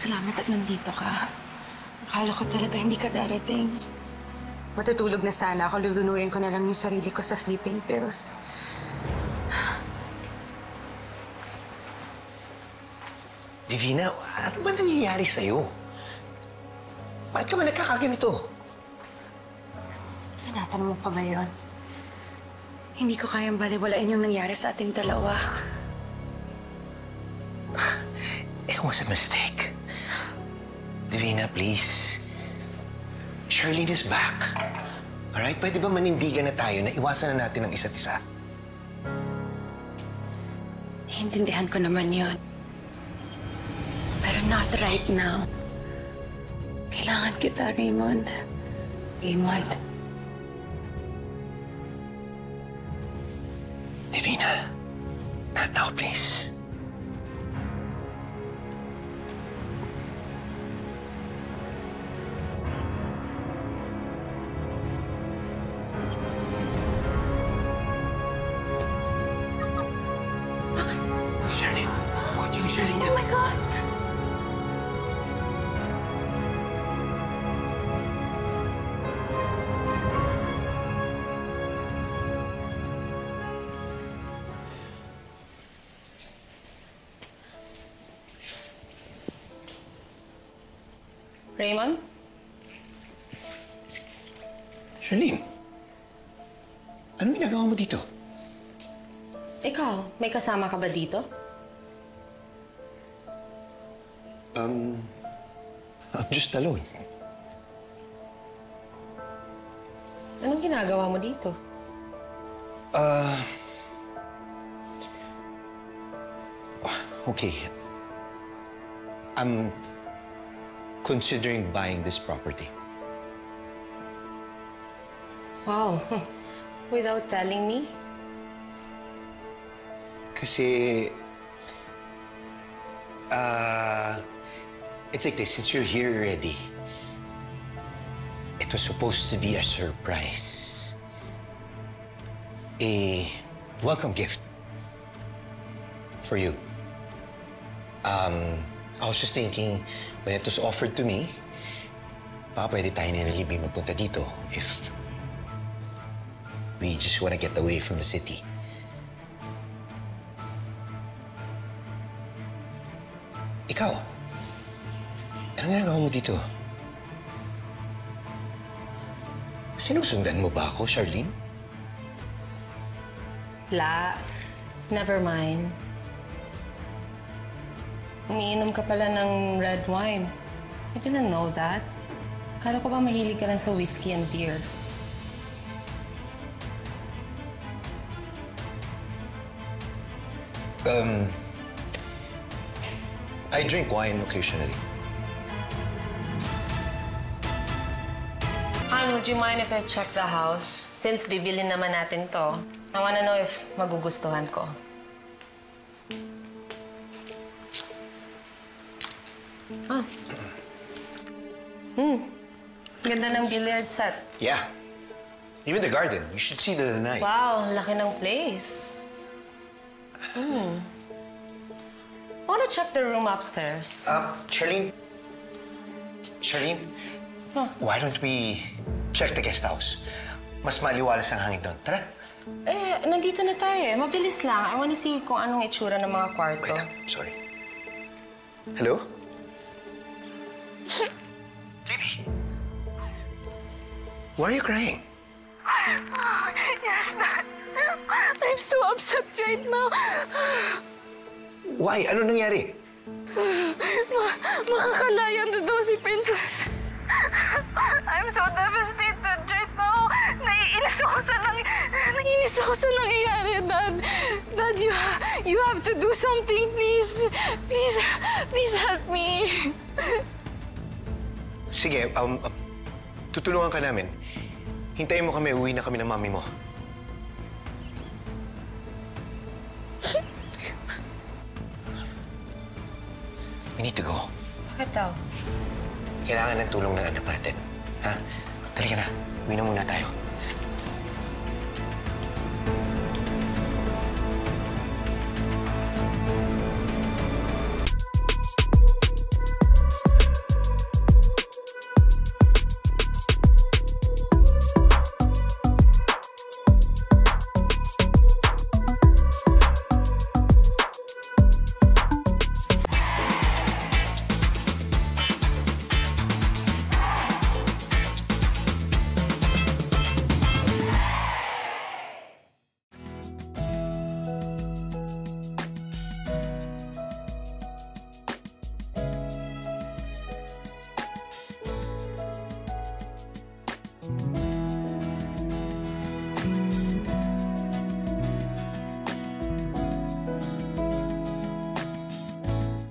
Salamat at nandito ka. Akala ko talaga hindi ka darating. Matutulog na sana ako. Lulunurin ko na lang yung sarili ko sa sleeping pills. Divina, ano ba nangyayari sa'yo? Bakit ka ba nagkakaganito? Tinatanong mo pa ba yun? Hindi ko kayang baliwalain yung nangyari sa ating dalawa. It was a mistake. Divina, please. Charlene is back. Alright? Pwede ba manindigan na tayo na iwasan na natin ang isa't isa? Naiintindihan ko naman yun. Pero not right now. Kailangan kita, Raymond. Raymond. Divina, not now, please. Charlene, kotse ni Charlene yan. Oh my God! Raymond? Charlene, anong ginagawa mo dito? Ikaw, may kasama ka ba dito? I'm just alone. Anong ginagawa mo dito? Okay. I'm considering buying this property. Wow. Without telling me? Kasi, it's like this, since you're here already, it was supposed to be a surprise. A welcome gift for you. I was just thinking, when it was offered to me, baka pwede tayo ni Libby magpunta dito if we just want to get away from the city. Ikaw, anong ginagawa mo dito? Sinusundan mo ba ako, Charlene? La, never mind. Umiinom ka pala ng red wine. I didn't know that. Akala ko ba mahilig ka lang sa whiskey and beer? I drink wine occasionally. Han, would you mind if I check the house? Since bibilin naman natin to, I wanna know if magugustuhan ko. Ah. Ganda ng billiard set. Yeah. Even the garden. You should see the lanai. Wow, laki ng place. I wanna check the room upstairs. Charlene? Charlene? Huh? Why don't we check the guest house? Mas maliwalas ang hangin doon. Tara. Eh, nandito na tayo eh. Mabilis lang. I wanna see kung anong itsura ng mga kwarto. Wait, sorry. Hello? Libby? Why are you crying? Yes, Dad. I'm so upset right now. Why? Ano nangyari? Makakalayan na daw si Princess. I'm so devastated right now. Naiinis ako sa nangyayari, Dad. Dad, you have to do something, please. Please help me. Sige, tutulungan ka namin. Hintayin mo kami, uwi na kami ng mami mo. We need to go. Bakit daw? Kailangan ng tulong ng anak natin. Ha? Tali ka na. Uwi na muna tayo.